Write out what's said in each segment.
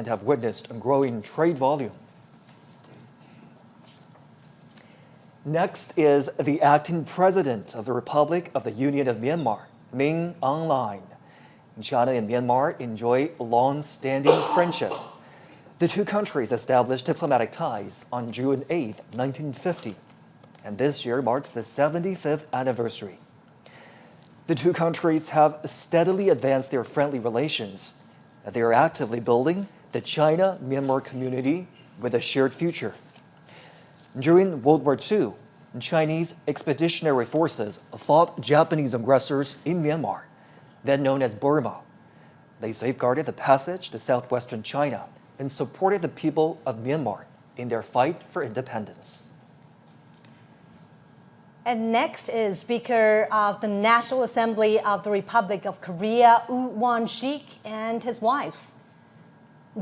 and have witnessed a growing trade volume. Next is the acting president of the Republic of the Union of Myanmar, Min Aung Hlaing. China and Myanmar enjoy long-standing friendship. The two countries established diplomatic ties on June 8, 1950, and this year marks the 75th anniversary. The two countries have steadily advanced their friendly relations. They are actively building the China-Myanmar community with a shared future. During World War II, Chinese expeditionary forces fought Japanese aggressors in Myanmar, then known as Burma. They safeguarded the passage to southwestern China and supported the people of Myanmar in their fight for independence. And next is Speaker of the National Assembly of the Republic of Korea, Woo Won-sik, and his wife.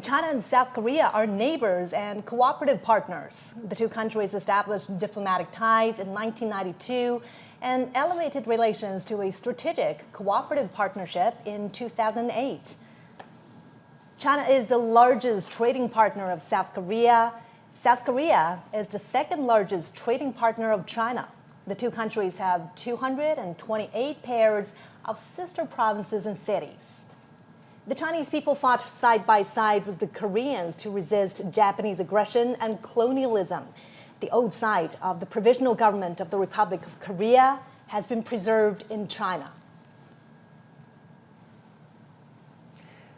China and South Korea are neighbors and cooperative partners. The two countries established diplomatic ties in 1992 and elevated relations to a strategic cooperative partnership in 2008. China is the largest trading partner of South Korea. South Korea is the second largest trading partner of China. The two countries have 228 pairs of sister provinces and cities. The Chinese people fought side by side with the Koreans to resist Japanese aggression and colonialism. The old site of the Provisional Government of the Republic of Korea has been preserved in China.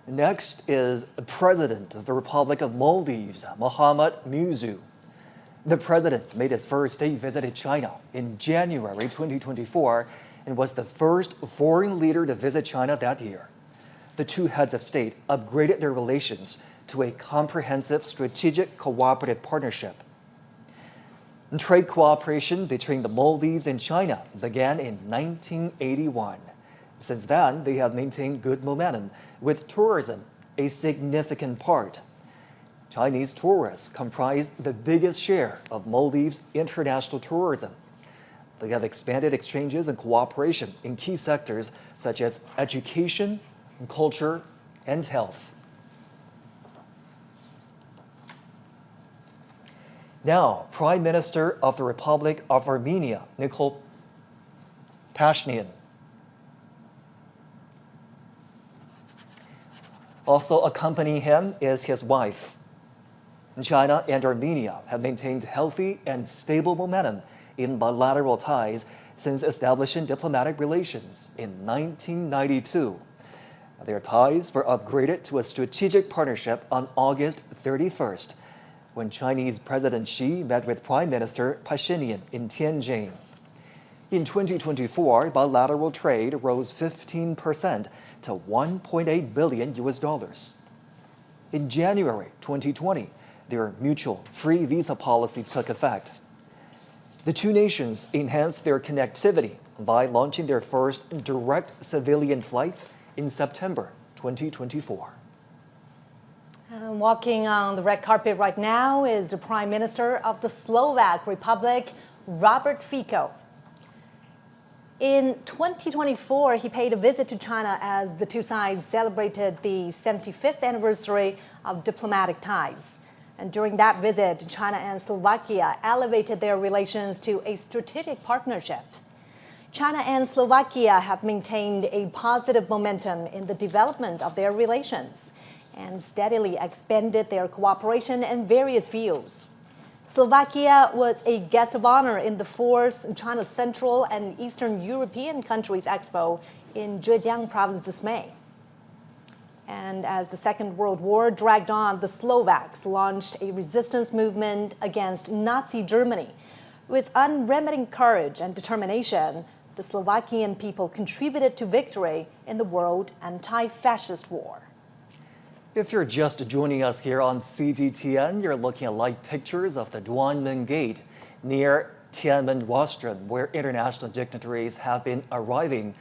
Next is the President of the Republic of Maldives, Mohamed Muzu. The president made his first state visit to China in January 2024 and was the first foreign leader to visit China that year. The two heads of state upgraded their relations to a comprehensive strategic cooperative partnership. Trade cooperation between the Maldives and China began in 1981. Since then, they have maintained good momentum, with tourism a significant part. Chinese tourists comprise the biggest share of Maldives' international tourism. They have expanded exchanges and cooperation in key sectors such as education, culture, and health. Now, Prime Minister of the Republic of Armenia, Nikol Pashinyan. Also accompanying him is his wife. China and Armenia have maintained healthy and stable momentum in bilateral ties since establishing diplomatic relations in 1992. Their ties were upgraded to a strategic partnership on August 31st, when Chinese President Xi met with Prime Minister Pashinyan in Tianjin. In 2024, bilateral trade rose 15% to $1.8 billion. In January 2020, their mutual free visa policy took effect. The two nations enhanced their connectivity by launching their first direct civilian flights in September 2024. Walking on the red carpet right now is the Prime Minister of the Slovak Republic, Robert Fico. In 2024, he paid a visit to China as the two sides celebrated the 75th anniversary of diplomatic ties. And during that visit, China and Slovakia elevated their relations to a strategic partnership. China and Slovakia have maintained a positive momentum in the development of their relations and steadily expanded their cooperation in various fields. Slovakia was a guest of honor in the fourth China Central and Eastern European Countries Expo in Zhejiang Province this May. And as the Second World War dragged on, the Slovaks launched a resistance movement against Nazi Germany. With unremitting courage and determination, the Slovakian people contributed to victory in the World Anti-Fascist War. If you're just joining us here on CGTN, you're looking at live pictures of the Tiananmen Gate near Tiananmen Rostrum, where international dignitaries have been arriving.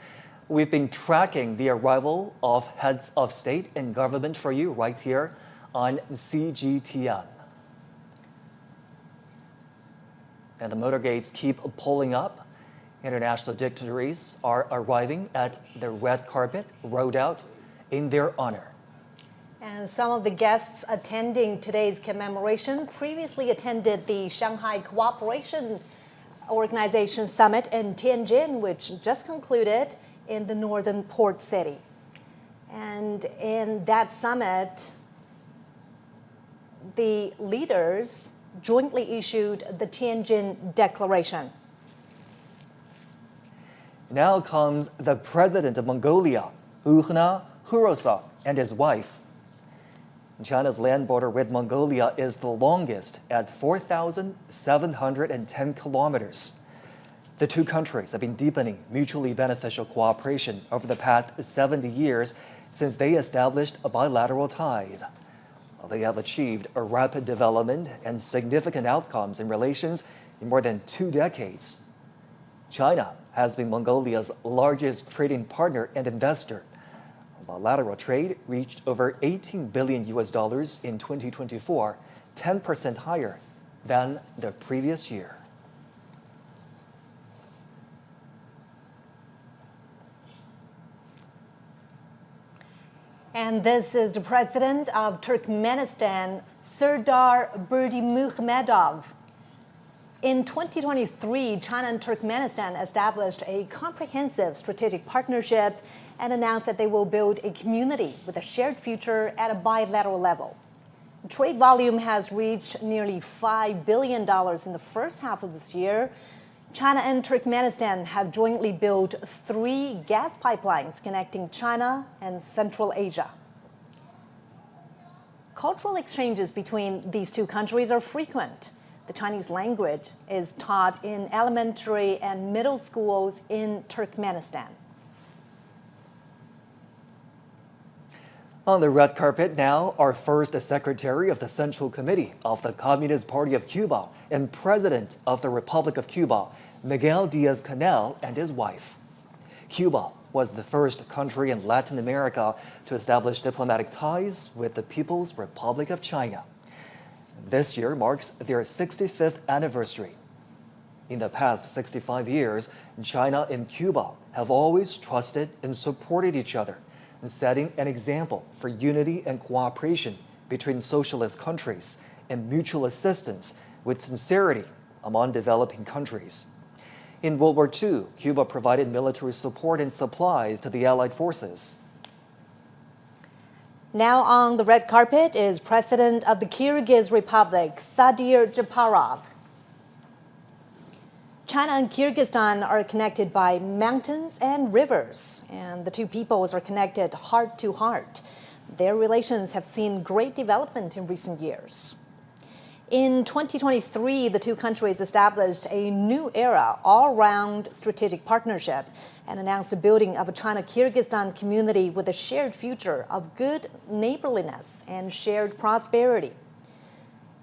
We've been tracking the arrival of heads of state and government for you right here on CGTN. And the motorgates keep pulling up. International dignitaries are arriving at the red carpet rolled out in their honor. And some of the guests attending today's commemoration previously attended the Shanghai Cooperation Organization Summit in Tianjin, which just concluded in the northern port city. And in that summit, the leaders jointly issued the Tianjin Declaration. Now comes the president of Mongolia, Ukhna Hurosa, and his wife. China's land border with Mongolia is the longest at 4,710 kilometers. The two countries have been deepening mutually beneficial cooperation over the past 70 years since they established bilateral ties. They have achieved a rapid development and significant outcomes in relations in more than 2 decades. China has been Mongolia's largest trading partner and investor. Bilateral trade reached over $18 billion in 2024, 10% higher than the previous year. And this is the president of Turkmenistan, Serdar Berdimuhamedov. In 2023, China and Turkmenistan established a comprehensive strategic partnership and announced that they will build a community with a shared future at a bilateral level. Trade volume has reached nearly $5 billion in the first half of this year. China and Turkmenistan have jointly built 3 gas pipelines connecting China and Central Asia. Cultural exchanges between these two countries are frequent. The Chinese language is taught in elementary and middle schools in Turkmenistan. On the red carpet now, our first secretary of the Central Committee of the Communist Party of Cuba and President of the Republic of Cuba, Miguel Diaz-Canel, and his wife. Cuba was the first country in Latin America to establish diplomatic ties with the People's Republic of China. This year marks their 65th anniversary. In the past 65 years, China and Cuba have always trusted and supported each other, setting an example for unity and cooperation between socialist countries and mutual assistance with sincerity among developing countries. In World War II, Cuba provided military support and supplies to the Allied forces. Now on the red carpet is President of the Kyrgyz Republic, Sadir Japarov. China and Kyrgyzstan are connected by mountains and rivers, and the two peoples are connected heart to heart. Their relations have seen great development in recent years. In 2023, the two countries established a new era all-round strategic partnership and announced the building of a China-Kyrgyzstan community with a shared future of good neighborliness and shared prosperity.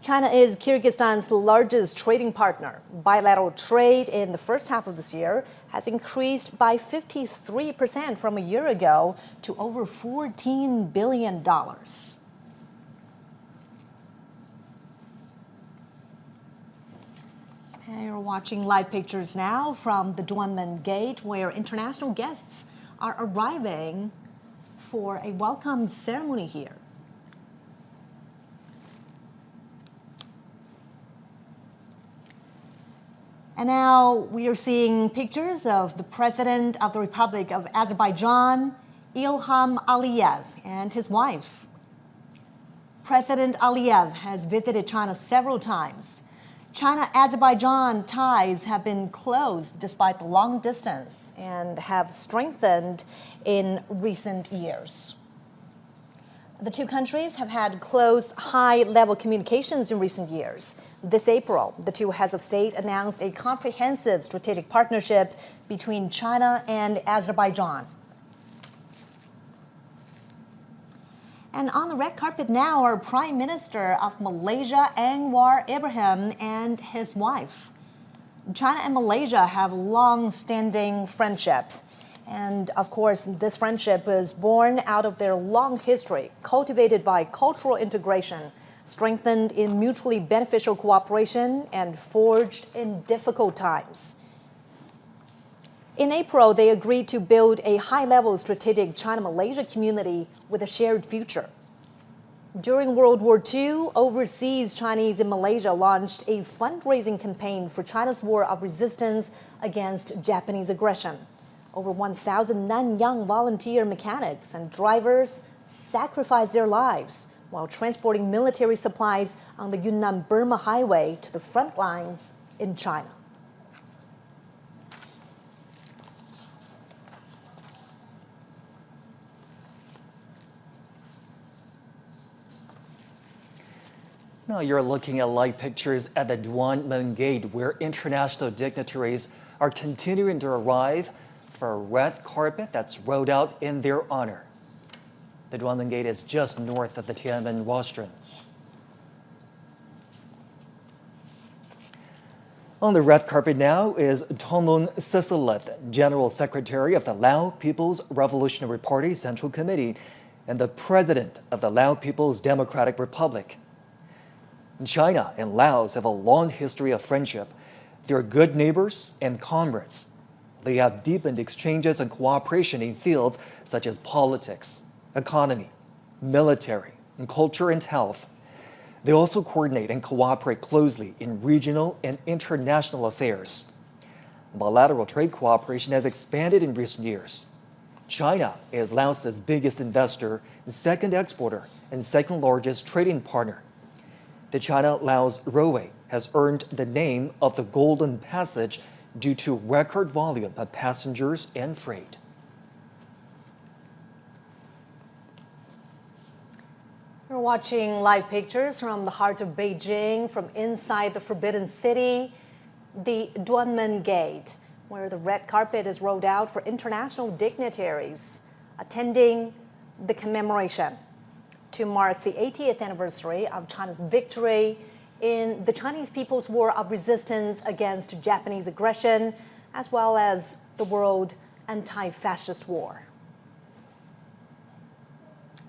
China is Kyrgyzstan's largest trading partner. Bilateral trade in the first half of this year has increased by 53% from a year ago to over $14 billion. You're watching live pictures now from the Tiananmen Gate, where international guests are arriving for a welcome ceremony here. And now we are seeing pictures of the President of the Republic of Azerbaijan, Ilham Aliyev, and his wife. President Aliyev has visited China several times. China-Azerbaijan ties have been close despite the long distance and have strengthened in recent years. The two countries have had close, high-level communications in recent years. This April, the two heads of state announced a comprehensive strategic partnership between China and Azerbaijan. And on the red carpet now are Prime Minister of Malaysia, Anwar Ibrahim, and his wife. China and Malaysia have long-standing friendships. And of course, this friendship is born out of their long history, cultivated by cultural integration, strengthened in mutually beneficial cooperation, and forged in difficult times. In April, they agreed to build a high-level strategic China-Malaysia community with a shared future. During World War II, overseas Chinese in Malaysia launched a fundraising campaign for China's war of resistance against Japanese aggression. Over 1,000 Nanyang volunteer mechanics and drivers sacrificed their lives while transporting military supplies on the Yunnan-Burma highway to the front lines in China. Now you're looking at live pictures at the Tiananmen Gate, where international dignitaries are continuing to arrive for a red carpet that's rolled out in their honor. The Tiananmen Gate is just north of the Tiananmen rostrum. On the red carpet now is Thongloun Sisilith, General Secretary of the Lao People's Revolutionary Party Central Committee and the President of the Lao People's Democratic Republic. China and Laos have a long history of friendship. They're good neighbors and comrades. They have deepened exchanges and cooperation in fields such as politics, economy, military, and culture and health. They also coordinate and cooperate closely in regional and international affairs. Bilateral trade cooperation has expanded in recent years. China is Laos's biggest investor, second exporter, and second largest trading partner. The China-Laos Railway has earned the name of the Golden Passage due to record volume of passengers and freight. We're watching live pictures from the heart of Beijing, from inside the Forbidden City, the Tiananmen Gate, where the red carpet is rolled out for international dignitaries attending the commemoration to mark the 80th anniversary of China's victory in the Chinese People's War of Resistance against Japanese aggression, as well as the World Anti-Fascist War.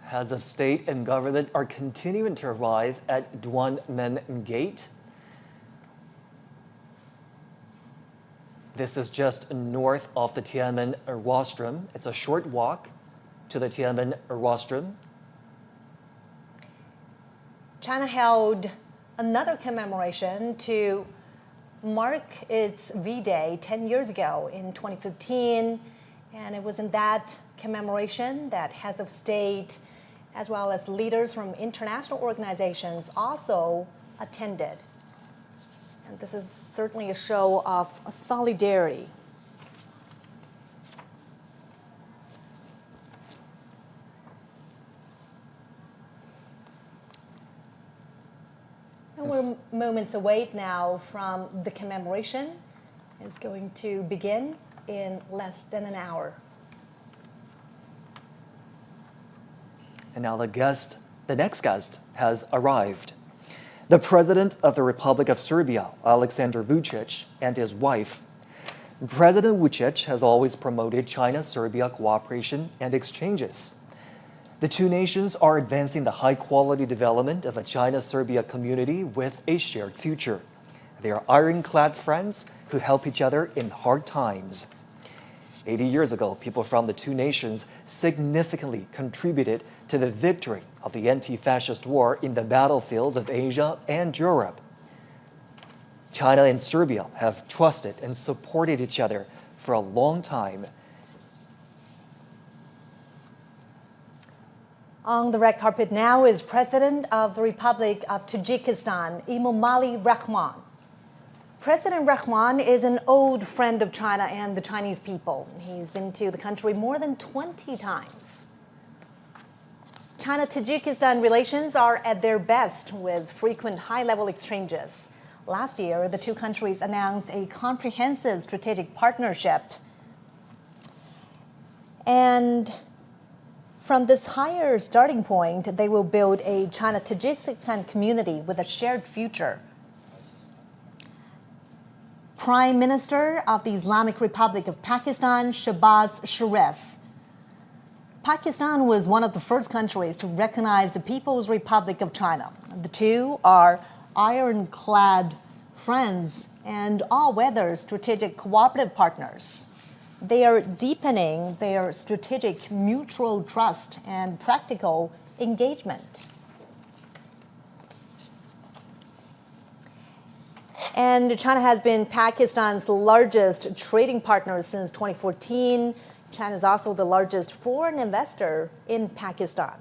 Heads of state and government are continuing to arrive at Tiananmen Gate. This is just north of the Tiananmen rostrum. It's a short walk to the Tiananmen rostrum. China held another commemoration to mark its V-Day 10 years ago in 2015. And it was in that commemoration that heads of state, as well as leaders from international organizations, also attended. And this is certainly a show of solidarity. And we're moments away now from the commemoration. It's going to begin in less than an hour. And now the next guest has arrived. The President of the Republic of Serbia, Aleksandar Vučić, and his wife. President Vučić has always promoted China-Serbia cooperation and exchanges. The two nations are advancing the high-quality development of a China-Serbia community with a shared future. They are ironclad friends who help each other in hard times. 80 years ago, people from the two nations significantly contributed to the victory of the anti-fascist war in the battlefields of Asia and Europe. China and Serbia have trusted and supported each other for a long time. On the red carpet now is President of the Republic of Tajikistan, Emomali Rahman. President Rahman is an old friend of China and the Chinese people. He's been to the country more than 20 times. China-Tajikistan relations are at their best with frequent high-level exchanges. Last year, the two countries announced a comprehensive strategic partnership. And from this higher starting point, they will build a China-Tajikistan community with a shared future. Prime Minister of the Islamic Republic of Pakistan, Shehbaz Sharif. Pakistan was one of the first countries to recognize the People's Republic of China. The two are ironclad friends and all-weather strategic cooperative partners. They are deepening their strategic mutual trust and practical engagement. And China has been Pakistan's largest trading partner since 2014. China is also the largest foreign investor in Pakistan.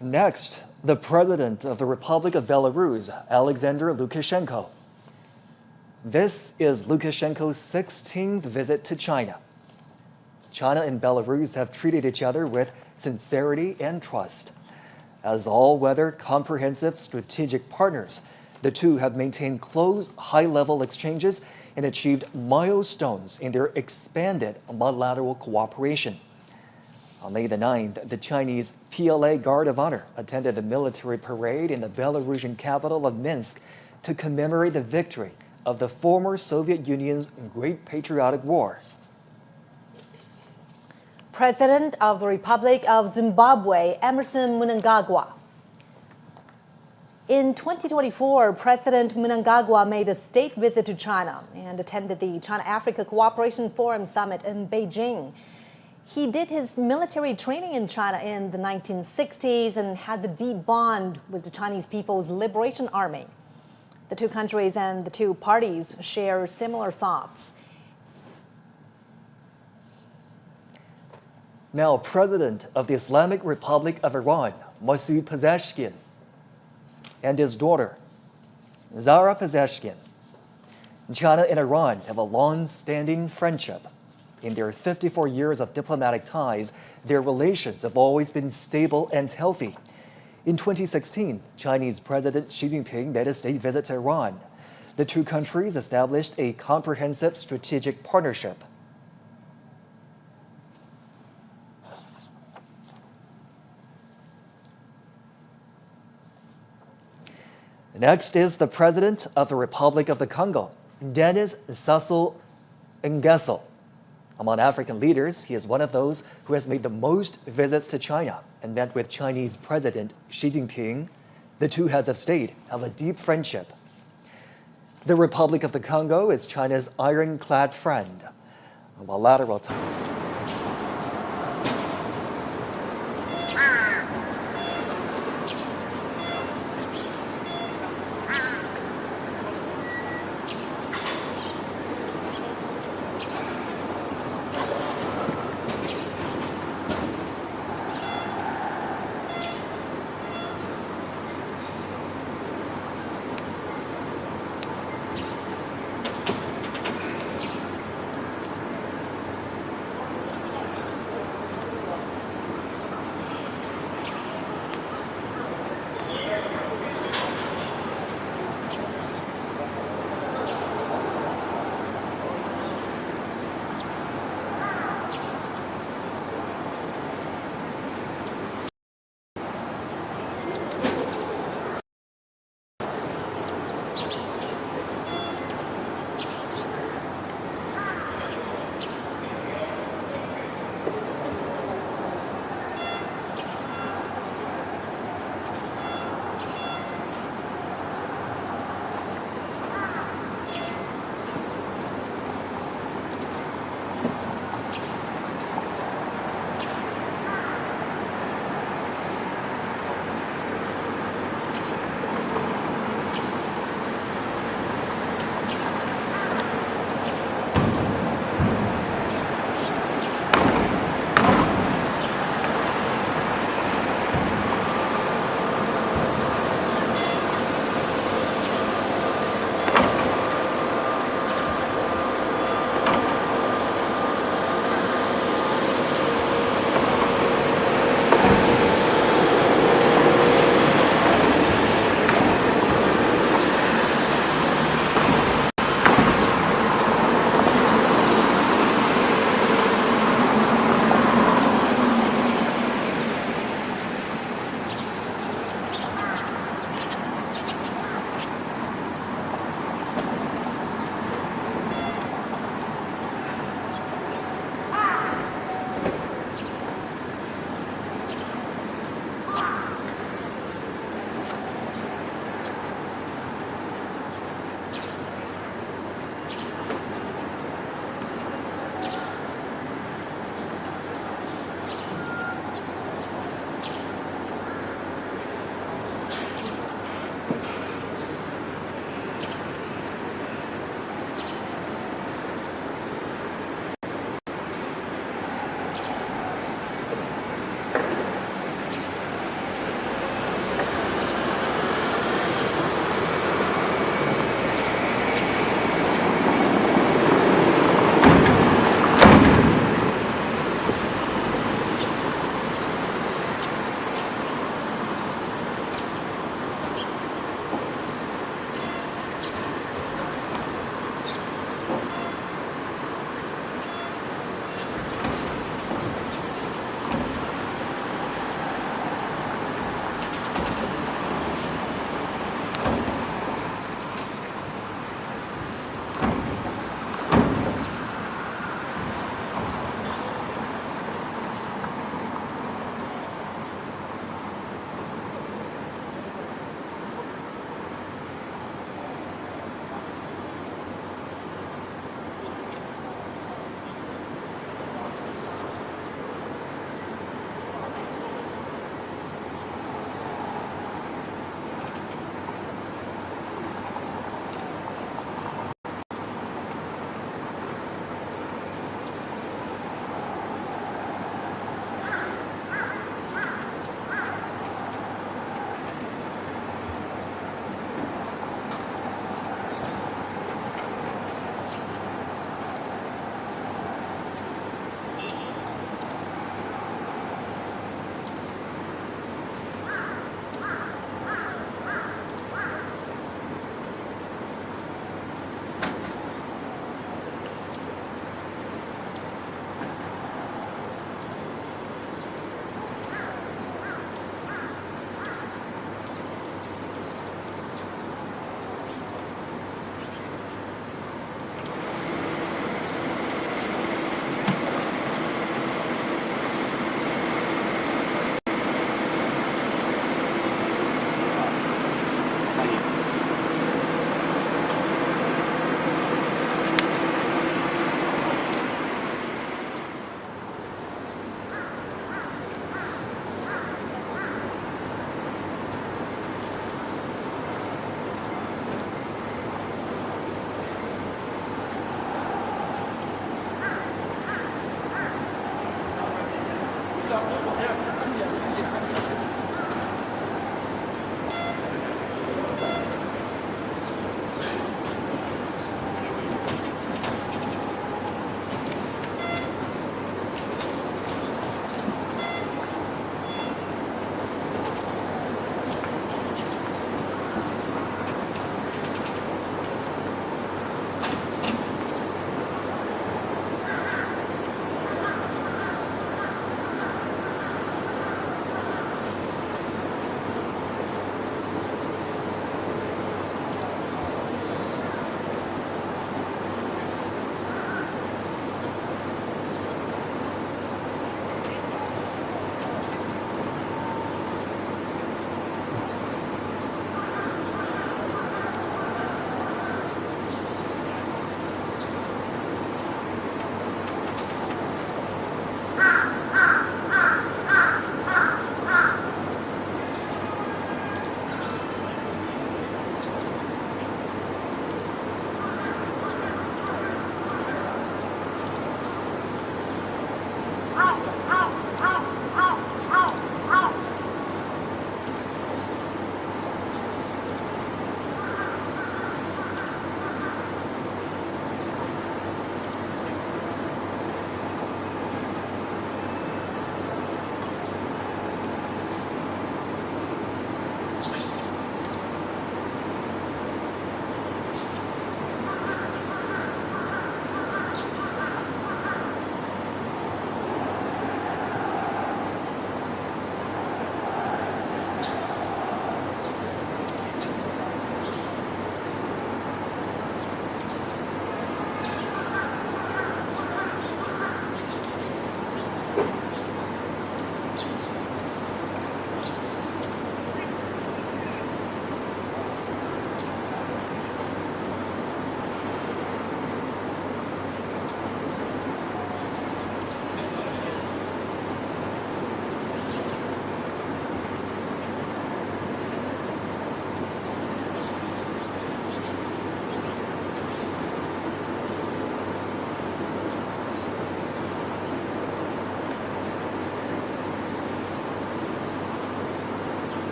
Next, the President of the Republic of Belarus, Alexander Lukashenko. This is Lukashenko's 16th visit to China. China and Belarus have treated each other with sincerity and trust. As all-weather, comprehensive strategic partners, the two have maintained close, high-level exchanges and achieved milestones in their expanded bilateral cooperation. On May the 9th, the Chinese PLA Guard of Honor attended the military parade in the Belarusian capital of Minsk to commemorate the victory of the former Soviet Union's Great Patriotic War. President of the Republic of Zimbabwe, Emmerson Mnangagwa. In 2024, President Mnangagwa made a state visit to China and attended the China-Africa Cooperation Forum Summit in Beijing. He did his military training in China in the 1960s and had the deep bond with the Chinese People's Liberation Army. The two countries and the two parties share similar thoughts. Now, President of the Islamic Republic of Iran, Masoud Pezeshkian, and his daughter, Zahra Pezeshkian. China and Iran have a long-standing friendship. In their 54 years of diplomatic ties, their relations have always been stable and healthy. In 2016, Chinese President Xi Jinping made a state visit to Iran. The two countries established a comprehensive strategic partnership. Next is the President of the Republic of the Congo, Denis Sassou Nguesso. Among African leaders, he is one of those who has made the most visits to China and met with Chinese President Xi Jinping. The two heads of state have a deep friendship. The Republic of the Congo is China's ironclad friend. A bilateral tie.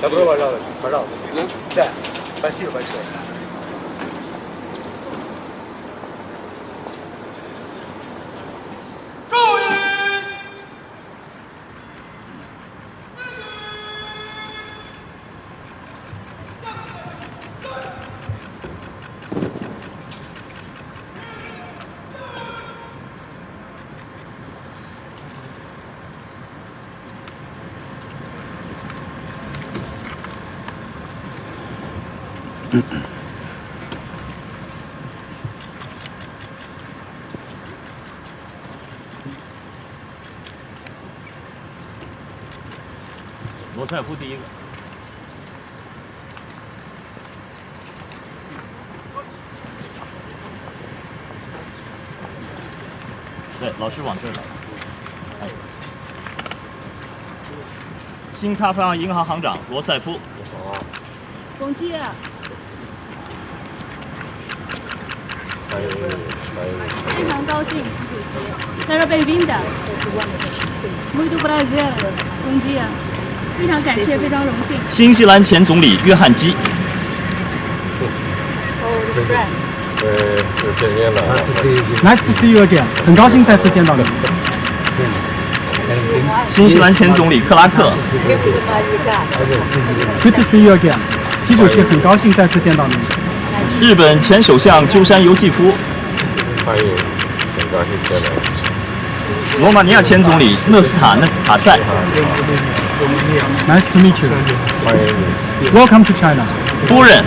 Добро пожаловать, пожалуйста. Да, спасибо большое.罗塞夫第一个。对，老师往这儿来。哎，新开发银行行长罗塞夫。公鸡啊！非常高兴，主席。Seja bem-vinda. Muito prazer, bom dia. 非常感谢，非常荣幸。新西兰前总理约翰基。Nice to see you again， 很高兴再次见到你。新西兰前总理克拉克。Good to see you again， 习主席很高兴再次见到你。日本前首相鸠山由纪夫。欢迎，很高兴见到你。罗马尼亚前总理讷斯塔纳塔塞。Nice to meet you. 欢迎你。 Welcome to China. 夫人。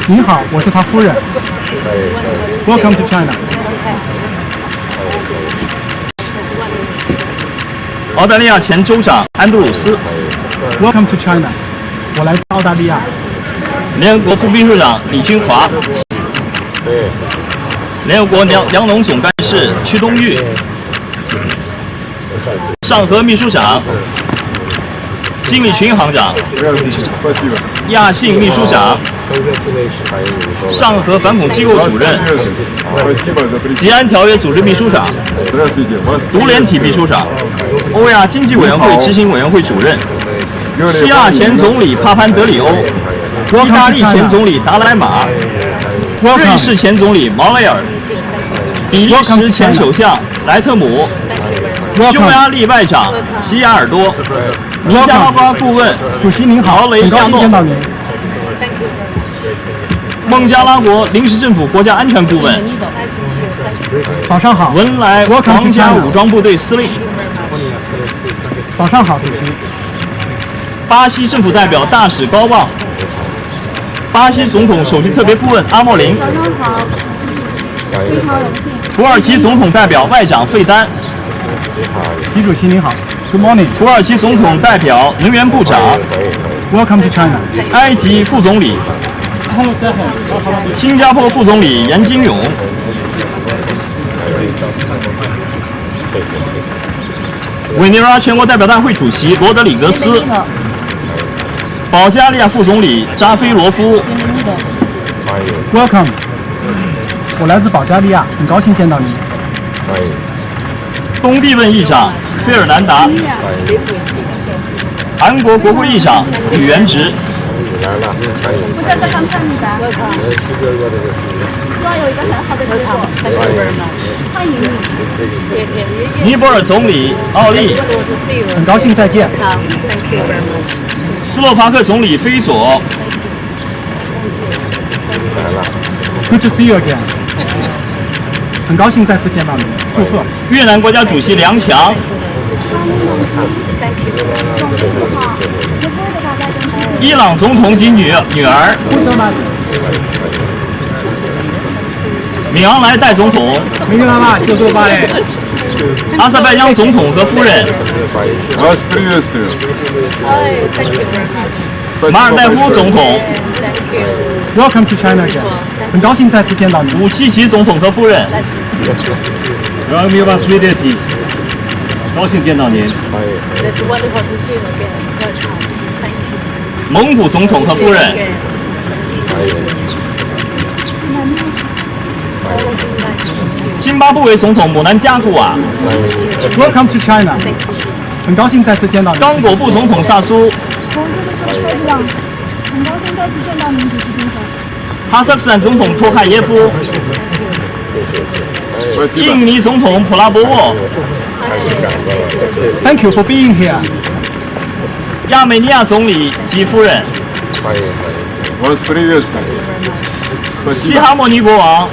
您好，我是他夫人。Welcome to China. 澳大利亚前州长安德鲁斯。Welcome to China. 我来自澳大利亚。联合国副秘书长李军华。联合国粮农总干事屈冬玉。上合秘书长金立群行长。亚信秘书长。上合反恐机构主任。吉安条约组织秘书长。独联体秘书长。欧亚经济委员会执行委员会主任。希腊前总理帕潘德里欧。意大利前总理达赖马。瑞士前总理毛雷尔。比利时前首相莱特姆。匈牙利外长西亚尔多。尼加拉瓜顾问主席您好，劳雷亚诺。孟加拉国临时政府国家安全顾问。早上好。文莱皇家武装部队司令。早上好，主席。巴西政府代表大使高旺。巴西总统首席特别顾问阿莫林。早上好，非常荣幸。土耳其总统代表外长费丹。习主席您好 ，Good morning。土耳其总统代表能源部长。Welcome to China。埃及副总理。新加坡副总理严金勇。委内瑞拉全国代表大会主席罗德里格斯。保加利亚副总理扎菲罗夫。Welcome。我来自保加利亚，很高兴见到你。东帝汶议长费尔南达。韩国国会议长吕元直。我想在看看你的。希望有一个很好的结果。欢迎你。尼泊尔总理奥利。很高兴再见。斯洛伐克总理菲佐。Good to see you again。很高兴再次见到你，祝贺。越南国家主席梁强。伊朗总统及女儿。米昂莱代总统。阿塞拜疆总统和夫人。马尔代夫总统。Welcome to China again。很高兴再次见到你。武契奇总统和夫人。高兴见到您。蒙古总统和夫人。津巴布韦总统姆南加古瓦。Welcome to China。很高兴再次见到您。刚果副总统萨苏，很高兴再次见到您，主席先生。哈萨克斯坦总统托卡耶夫，印尼总统普拉博沃， Thank you for being here. 亚美尼亚总理及夫人，西哈莫尼国王，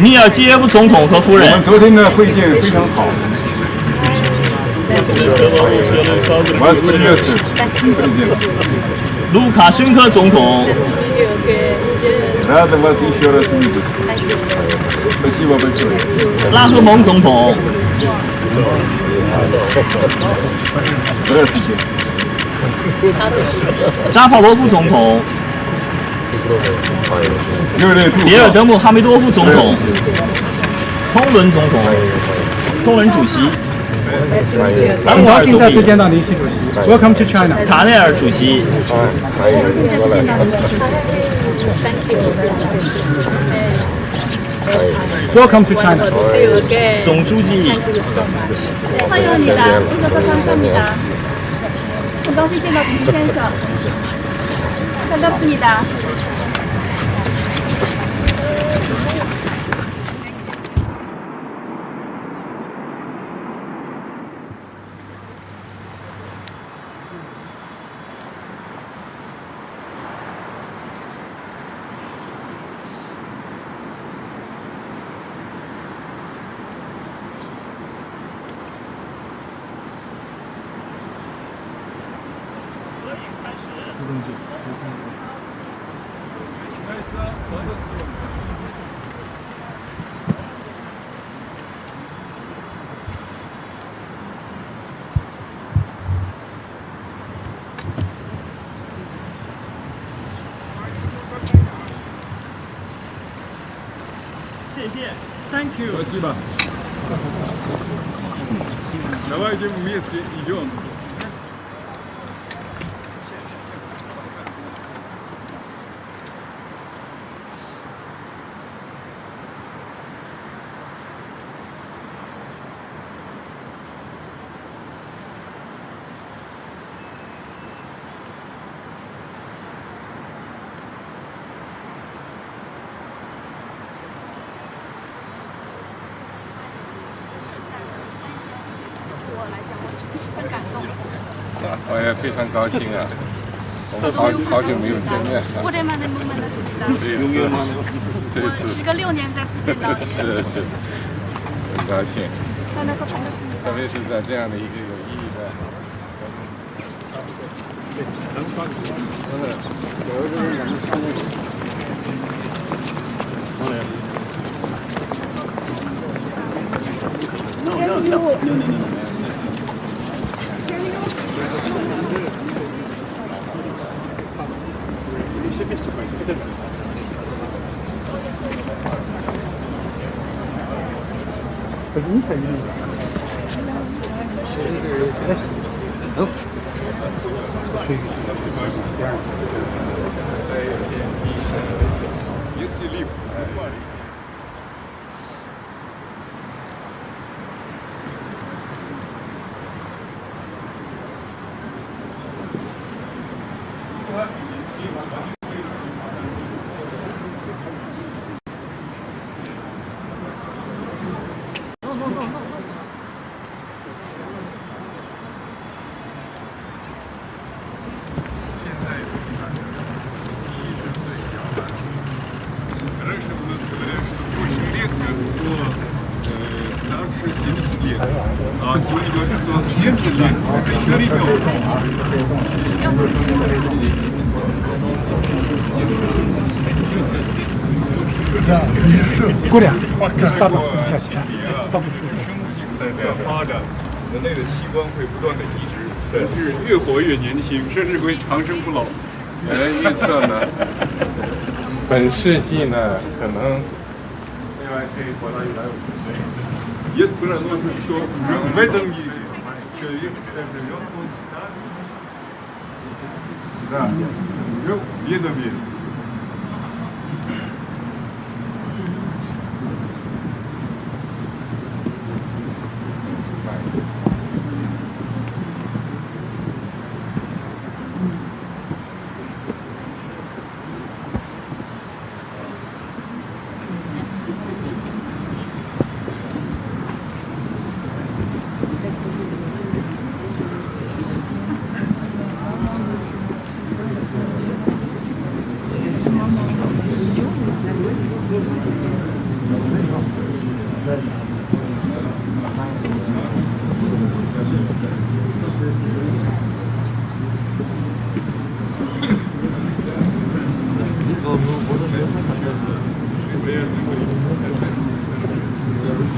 米尔基耶夫总统和夫人。我们昨天的会见非常好。卢卡申科总统，拉赫蒙总统，扎帕罗夫总统，别尔德穆哈梅多夫总统，通伦总统，通伦主席。 很高兴再次见到您，习主席。Welcome to China。卡内尔主席。Welcome to China。总书记。欢迎你的，很高兴见到主席先生。반갑습니다。 谢谢。Thank you. Спасибо. Давайте вместе идем.我也非常高兴啊！我们好久没有见面了。这一次时隔6年再次见到你。是，很高兴。特别是在这样的一个有意义的。А сегодня говорят, что 70 лет это еще ребенок. 姑娘，发展，人类的器官会不断的移植，甚至越活越年轻，甚至会长生不老。有人预测呢，本世纪呢，可能另外可以活到150岁。Есть прогнозы, что в этом мире человек живет от 100. Да, живет в ведомии.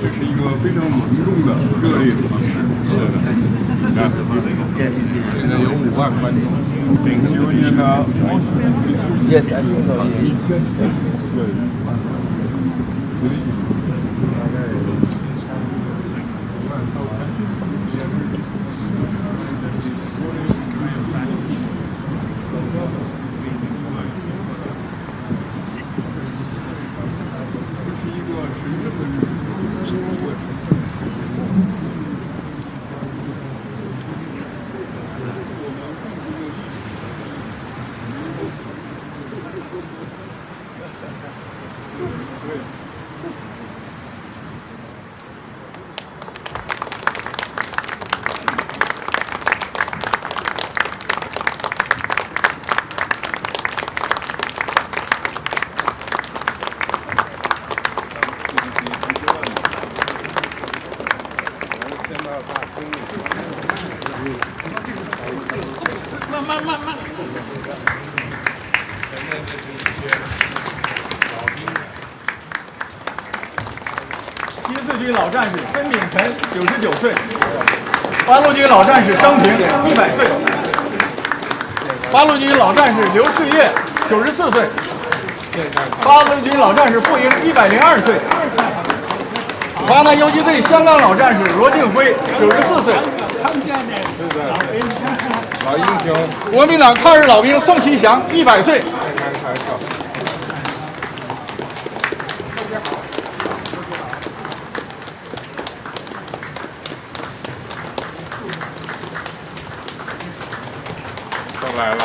也是一个非常隆重的、热烈的仪式。是的，现在有5万观众。Thank you, Nina. Yes, I think so.七四军老战士孙秉辰99岁，八路军老战士张平100岁，八路军老战士刘世业94岁，八路军老战士傅英102岁，华南游击队香港老战士罗敬辉94岁，老英雄，国民党抗日老兵宋其祥100岁。都来了。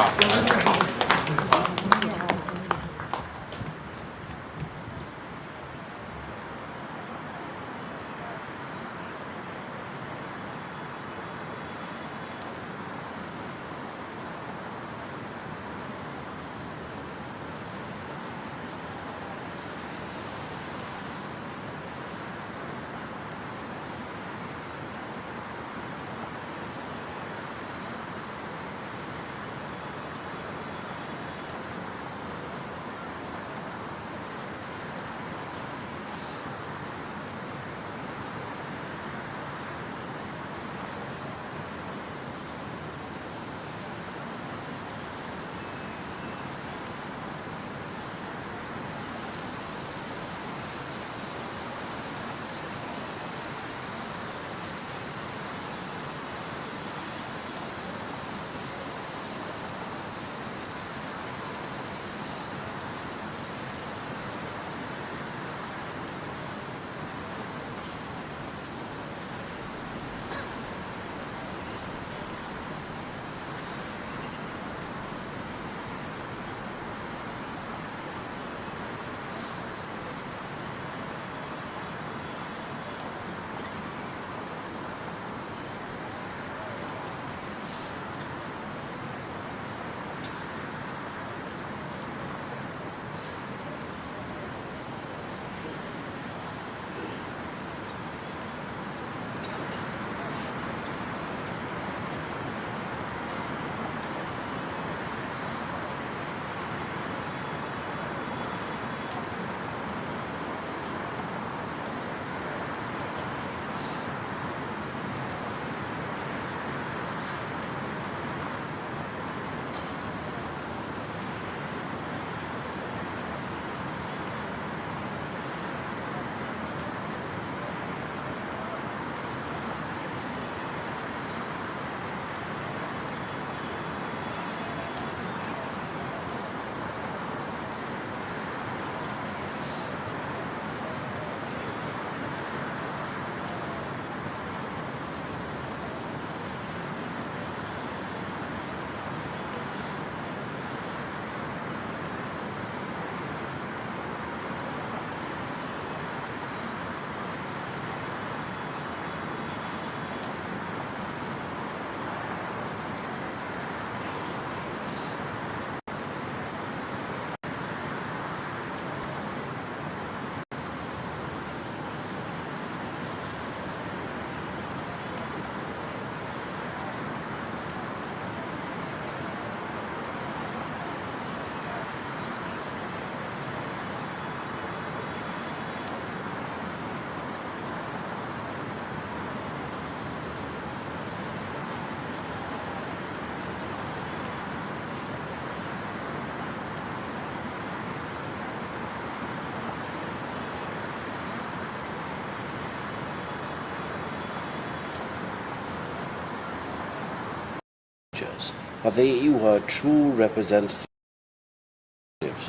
but they were true representatives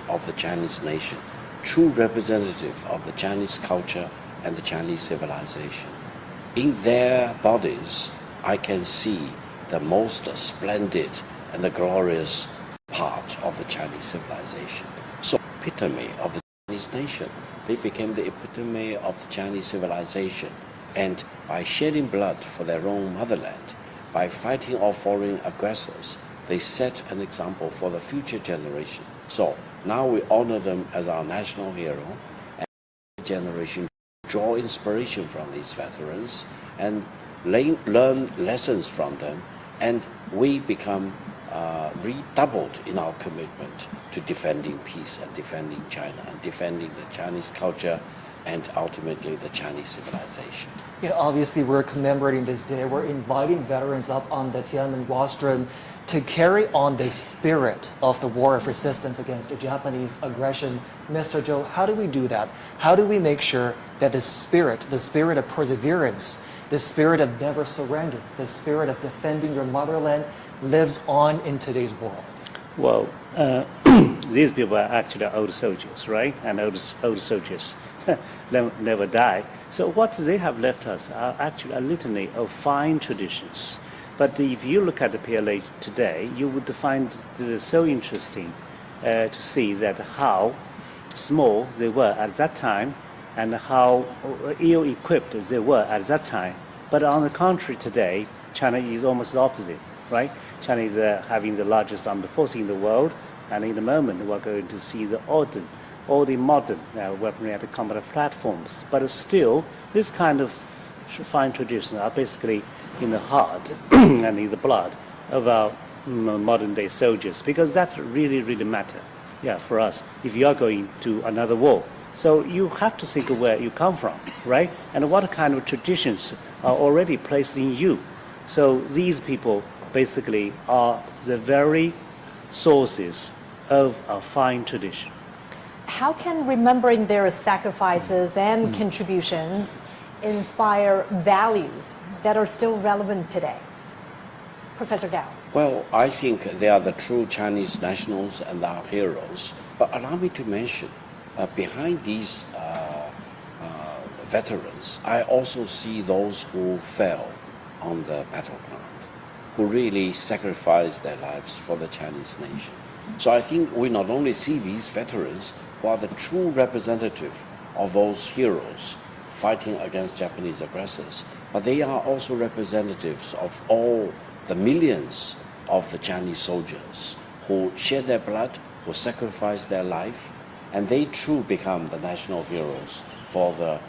of the Chinese nation, true representative of the Chinese culture and the Chinese civilization. In their bodies, I can see the most splendid and the glorious part of the Chinese civilization. So, epitome of the Chinese nation. They became the epitome of the Chinese civilization. And by shedding blood for their own motherland, by fighting off foreign aggressors, they set an example for the future generation. So now we honor them as our national hero, and the generation draw inspiration from these veterans and learn lessons from them, and we become redoubled in our commitment to defending peace and defending China and defending the Chinese culture and ultimately the Chinese civilization. You know, obviously, we're commemorating this day. We're inviting veterans up on the Tiananmen rostrum to carry on the spirit of the war of resistance against the Japanese aggression. Mr. Zhou, how do we do that? How do we make sure that the spirit of perseverance, the spirit of never surrender, the spirit of defending your motherland lives on in today's world? Well, these people are actually old soldiers, right? And old soldiers never die. So what they have left us are actually a litany of fine traditions. But if you look at the PLA today, you would find it so interesting to see that how small they were at that time and how ill-equipped they were at that time. But on the contrary, today, China is almost the opposite, right? China is having the largest armed force in the world, and in the moment we're going to see all the modern weaponry and combat platforms. But still, this kind of fine traditions are basically in the heart and in the blood of our modern day soldiers, because that's really, really matter, for us if you are going to another war. So you have to think of where you come from, right? And what kind of traditions are already placed in you. So these people basically are the very sources of a fine tradition. How can remembering their sacrifices and contributions inspire values that are still relevant today? Professor Gao. Well, I think they are the true Chinese nationals and our heroes. But allow me to mention, behind these veterans, I also see those who fell on the battleground, who really sacrificed their lives for the Chinese nation. So I think we not only see these veterans who are the true representative of those heroes fighting against Japanese aggressors, but they are also representatives of all the millions of the Chinese soldiers who shed their blood, who sacrificed their life, and they too become the national heroes for the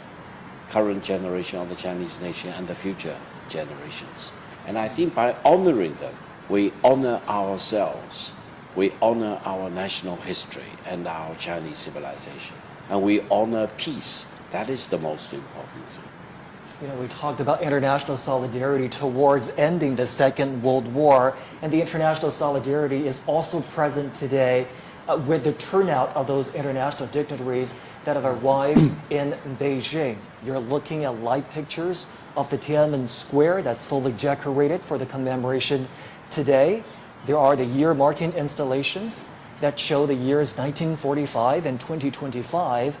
current generation of the Chinese nation and the future generations. And I think by honoring them, we honor ourselves, we honor our national history and our Chinese civilization, and we honor peace. That is the most important thing. You know, we talked about international solidarity towards ending the Second World War, and the international solidarity is also present today with the turnout of those international dignitaries that have arrived in Beijing. You're looking at live pictures of the Tiananmen Square that's fully decorated for the commemoration today. There are the year-marking installations that show the years 1945 and 2025.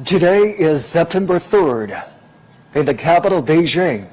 Today is September 3rd. In the capital, Beijing,